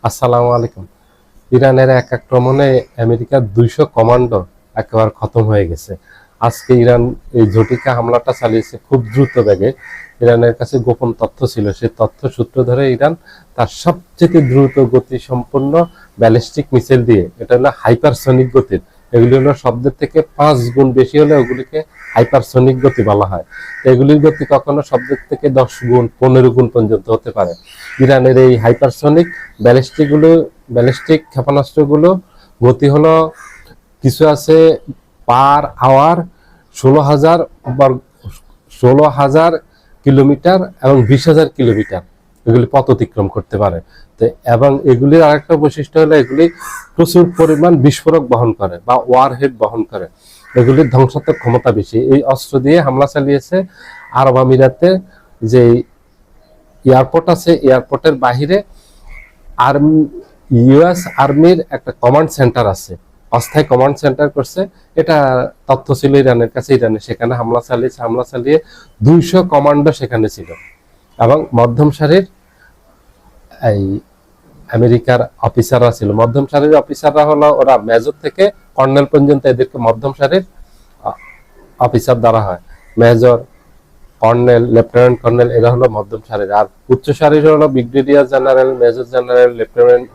আসসালামু আলাইকুম। ইরানের এক আক্রমণে আমেরিকার 200 কমান্ডো একেবারে খতম হয়ে গেছে। আজকে ইরান এই ঝটিকা হামলাটা চালিয়েছে খুব দ্রুত বেগে। ইরানের কাছে গোপন তথ্য ছিল, সেই তথ্য সূত্র ধরে ইরান তার সবচেয়ে দ্রুত গতি সম্পন্ন ব্যালিস্টিক মিসাইল দিয়ে, এটা হলো হাইপারসনিক গতির, এগুলি হলো শব্দের থেকে 5 গুণ বেশি হলে ওগুলিকে হাইপারসনিক গতি বলা হয়। এগুলির গতি কখনো শব্দের থেকে 10 গুণ 15 গুণ পর্যন্ত হতে পারে। ইরানের এই হাইপারসনিক ব্যালিস্টিক ক্ষেপণাস্ত্রগুলো গতি হলো, কিছু আছে পার আওয়ার 16,000 16,000 কিলোমিটার এবং 20,000 কিলোমিটার এগুলি পথ অতিক্রম করতে পারে। তো এবং এগুলির আরেকটা বৈশিষ্ট্য হলো এগুলি প্রচুর পরিমাণ বিস্ফোরক বহন করে বা ওয়ারহেড বহন করে, এগুলির ধ্বংসাত্মক ক্ষমতা বেশি। এই অস্ত্র দিয়ে হামলা চালিয়েছে আরব আমিরাতে। যে এয়ারপোর্ট আছে, এয়ারপোর্টের বাহিরে আর্মি, ইউএস আর্মির একটা কমান্ড সেন্টার আছে, অস্থায়ী কমান্ড সেন্টার করছে। এটা তথ্য ছিল ইরানের কাছে, ইরানে সেখানে হামলা চালিয়ে 200 কমান্ডো সেখানে ছিল। এবং মধ্যম সারির এই আমেরিকার অফিসাররা ছিল। মধ্যম সারির অফিসাররা হলো, ওরা মেজর থেকে কর্নেল পর্যন্ত এদেরকে মধ্যম সারির অফিসার দ্বারা হয়। মেজর, কর্নেল, লেফটেন্যান্ট কর্নেল, এরা হলো মধ্যম সারির। আর উচ্চ সারির হলো brigadier general, major general,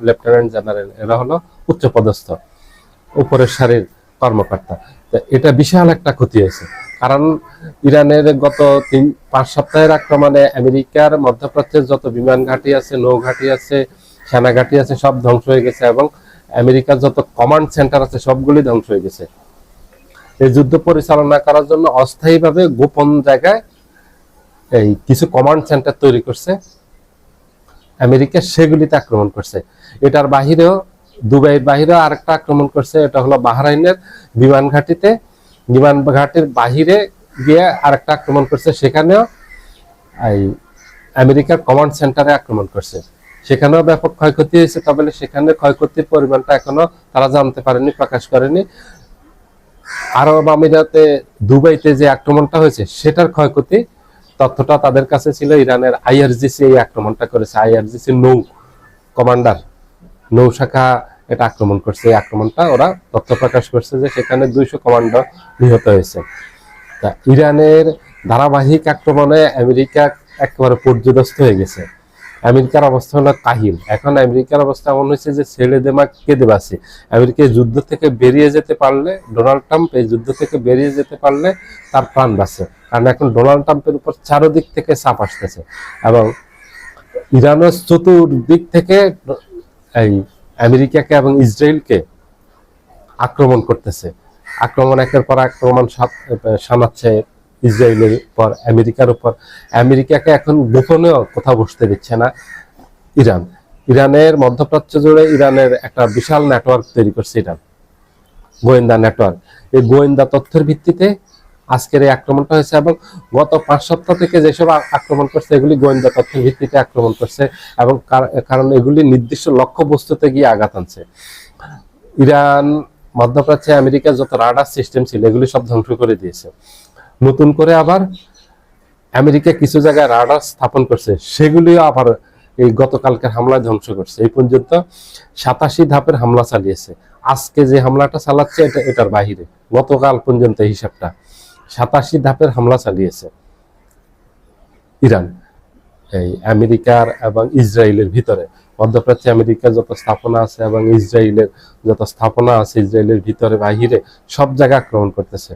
lieutenant general, এরা হলো উচ্চ পদস্থ উপরের সারির কর্মকর্তা। তো এটা বিশাল একটা ক্ষতি হয়েছে, কারণ ইরানের গত 3-5 সপ্তাহের আক্রমণে আমেরিকার মধ্যপ্রাচ্যের যত বিমান ঘাঁটি আছে, নৌ ঘাঁটি আছে, সেনা ঘাঁটি আছে, সব ধ্বংস হয়ে গেছে। এবং আমেরিকার যত কমান্ড সেন্টার আছে সবগুলি ধ্বংস হয়ে গেছে। এই যুদ্ধ পরিচালনা করার জন্য অস্থায়ীভাবে গোপন জায়গায় এই কিছু কমান্ড সেন্টার তৈরি করছে আমেরিকা, সেগুলিতে আক্রমণ করছে। এটার বাহিরেও, দুবাইয়ের বাহিরেও আরেকটা আক্রমণ করছে, এটা হলো বাহরাইনের বিমান ঘাঁটিতে, বিমান ঘাঁটির বাহিরে গিয়ে আরেকটা আক্রমণ করছে, সেখানেও এই আমেরিকার কমান্ড সেন্টারে আক্রমণ করছে, সেখানেও ব্যাপক ক্ষয়ক্ষতি হয়েছে। তবে সেখানে ক্ষয়ক্ষতির পরিমাণটা এখনো তারা জানতে পারেনি, প্রকাশ করেনি। আরব আমিরাতে, দুবাইতে যে আক্রমণটা হয়েছে সেটার ক্ষয়ক্ষতি তথ্যটা তাদের কাছে ছিল। ইরানের আইআরজিসি এই আক্রমণটা করেছে, আইআরজিসি নৌ কমান্ডার, নৌ শাখা এটা আক্রমণ করছে। এই আক্রমণটা ওরা তথ্য প্রকাশ করছে যে সেখানে 200 কমান্ডার নিহত হয়েছে। তা ইরানের ধারাবাহিক আক্রমণে আমেরিকা একেবারে পর্যদস্ত হয়ে গেছে। আমেরিকার অবস্থা হলো কাহিল। এখন আমেরিকার অবস্থা এমন হয়েছে যে ছেলে দেমা কেঁদে বাঁচে। আমেরিকা যুদ্ধ থেকে বেরিয়ে যেতে পারলে, ডোনাল্ড ট্রাম্প এই যুদ্ধ থেকে বেরিয়ে যেতে পারলে তার প্রাণ বাঁচে, কারণ এখন ডোনাল্ড ট্রাম্পের উপর চারদিক থেকে চাপ আসতেছে এবং ইরানের চতুর্দিক থেকে এই আমেরিকাকে এবং ইসরায়েলকে আক্রমণ করতেছে। আক্রমণ একের পর আক্রমণ শানাচ্ছে ইসরায়েলের উপর, আমেরিকার উপর। আমেরিকাকে এখন গোপনেও কোথাও বসতে দিচ্ছে না ইরান। ইরানের মধ্যপ্রাচ্য জুড়ে ইরানের একটা বিশাল নেটওয়ার্ক তৈরি করছে ইরান, গোয়েন্দা নেটওয়ার্ক। এই গোয়েন্দা তথ্যের ভিত্তিতে আজকের এই আক্রমণটা হয়েছে। এবং গত 5 সপ্তাহ থেকে যেসব আক্রমণ করছে এগুলি গোয়েন্দা তথ্যের ভিত্তিতে আক্রমণ করছে, এবং কারণ এগুলি নির্দিষ্ট লক্ষ্যবস্তুতে গিয়ে আঘাত আনছে। ইরান মধ্যপ্রাচ্যে আমেরিকার যত রাডার সিস্টেম ছিল এগুলি সব ধ্বংস করে দিয়েছে। নতুন করে আবার আমেরিকা কিছু জায়গায় রাডার স্থাপন করছে, সেগুলিও আবার এই গতকালকের হামলায় ধ্বংস করছে। এই পর্যন্ত 87 ধাপের হামলা চালিয়েছে। আজকে যে হামলাটা চালাচ্ছে এটার বাহিরে, গতকাল পর্যন্ত হিসাবটা 87 ধাপের হামলা চালিয়েছে ইরান এই আমেরিকার এবং ইসরায়েলের ভিতরে। মধ্যপ্রাচ্যে আমেরিকার যত স্থাপনা আছে এবং ইসরায়েলের যত স্থাপনা আছে, ইসরায়েলের ভিতরে বাহিরে সব জায়গায় আক্রমণ করতেছে।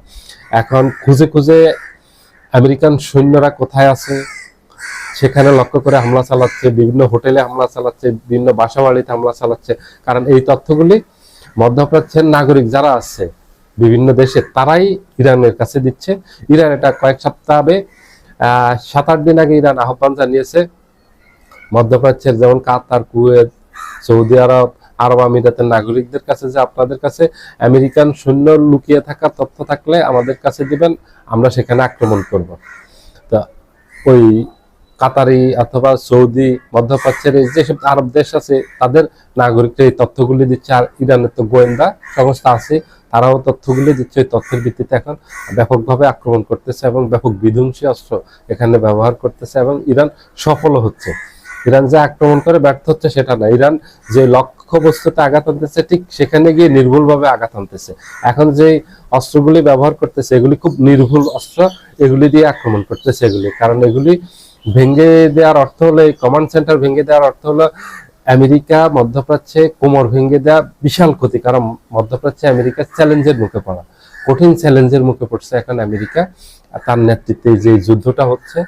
এখন খুঁজে খুঁজে আমেরিকান সৈন্যরা কোথায় আছে সেখানে লক্ষ্য করে হামলা চালাচ্ছে, বিভিন্ন হোটেলে হামলা চালাচ্ছে, বিভিন্ন বাসাবাড়িতে হামলা চালাচ্ছে। কারণ এই তথ্যগুলি মধ্যপ্রাচ্যের নাগরিক যারা আছে বিভিন্ন দেশে, তারাই ইরানের কাছে দিচ্ছে। ইরান এটা কয়েক সপ্তাহ আগে 7-8 দিন আগে ইরান আহ্বান জানিয়েছে মধ্যপ্রাচ্যের যেমন কাতার, কুয়েত, সৌদি আরব, আরব আমিরাতের নাগরিকদের কাছে যে আপনাদের কাছে আমেরিকান সৈন্য লুকিয়ে থাকার তথ্য থাকলে আমাদের কাছে দিবেন, আমরা সেখানে আক্রমণ করব। তা ওই কাতারি অথবা সৌদি, মধ্যপ্রাচ্যের যেসব আরব দেশ আছে তাদের নাগরিকরা এই তথ্যগুলি দিচ্ছে। আর ইরানের তো গোয়েন্দা সংস্থা আছে, তারাও তথ্যগুলি দিচ্ছে। ওই তথ্যের ভিত্তিতে এখন ব্যাপকভাবে আক্রমণ করতেছে এবং ব্যাপক বিধ্বংসী অস্ত্র এখানে ব্যবহার করতেছে এবং ইরান সফল হচ্ছে। ইরান যে আক্রমণ করে ব্যর্থ হচ্ছে সেটা না, ইরান যে লক্ষ্যবস্তুতে আঘাত আনতেছে ঠিক সেখানে গিয়ে নির্ভুলভাবে আঘাত আনতেছে। এখন যে অস্ত্রগুলি ব্যবহার করতেছে এগুলি খুব নির্ভুল অস্ত্র, এগুলি দিয়ে আক্রমণ করতেছে এগুলি, কারণ এগুলি ভেঙে দেওয়ার অর্থ হলো, এই কমান্ড সেন্টার ভেঙে দেওয়ার অর্থ হলো আমেরিকা মধ্যপ্রাচ্যে কোমর ভেঙে দেওয়া বিশাল ক্ষতি। কারণ মধ্যপ্রাচ্যে আমেরিকা চ্যালেঞ্জের মুখে পড়া, কঠিন চ্যালেঞ্জের মুখে পড়ছে এখন আমেরিকা। আর তার নেতৃত্বে যে যুদ্ধটা হচ্ছে,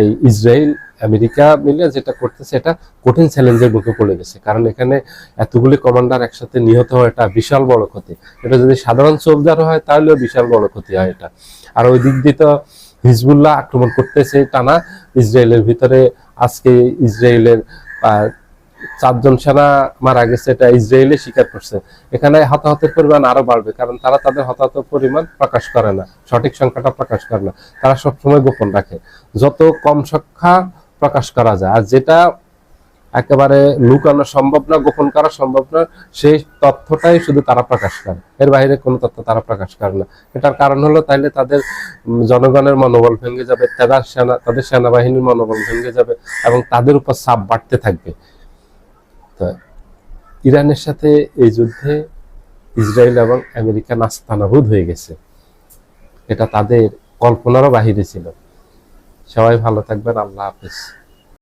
এই ইসরায়েল আমেরিকা মিলে যেটা করতেছে এটা কঠিন চ্যালেঞ্জের মুখে পড়ে গেছে। কারণ এখানে এতগুলি কমান্ডার একসাথে নিহত হয়, এটা বিশাল বড় ক্ষতি। এটা যদি সাধারণ সোলজার হয় তাহলেও বিশাল বড় ক্ষতি হয় এটা। আর ওই দিক দিয়ে তো হিজবুল্লাহ আক্রমণ করতেছে টানা ইসরায়েলের ভিতরে। আজকে ইসরায়েলের 4 জন সেনা মারা গেছে, এটা ইসরায়েলে স্বীকার করছে। এখানে হতাহতের পরিমাণ আরো বাড়বে, কারণ তারা তাদের হতাহতের পরিমাণ প্রকাশ করে না, সঠিক সংখ্যাটা প্রকাশ করে না, তারা সবসময় গোপন রাখে। যত কম সংখ্যা প্রকাশ করা যায়, আর যেটা একেবারে লুকানো সম্ভব না, গোপন করা সম্ভব না, সেই তথ্যটাই শুধু তারা প্রকাশ করে, এর বাইরে কোনো তথ্য তারা প্রকাশ করে না। এটার কারণ হলো তাইলে তাদের জনগণের মনোবল ভেঙে যাবে, তাদের সেনাবাহিনীর মনোবল ভেঙে যাবে এবং তাদের উপর চাপ বাড়তে থাকবে। তো ইরানের সাথে এই যুদ্ধে ইসরায়েল এবং আমেরিকা নাস্তানাবুদ হয়ে গেছে, এটা তাদের কল্পনারও বাহিরে ছিল। সবাই ভালো থাকবেন, আল্লাহ হাফেজ।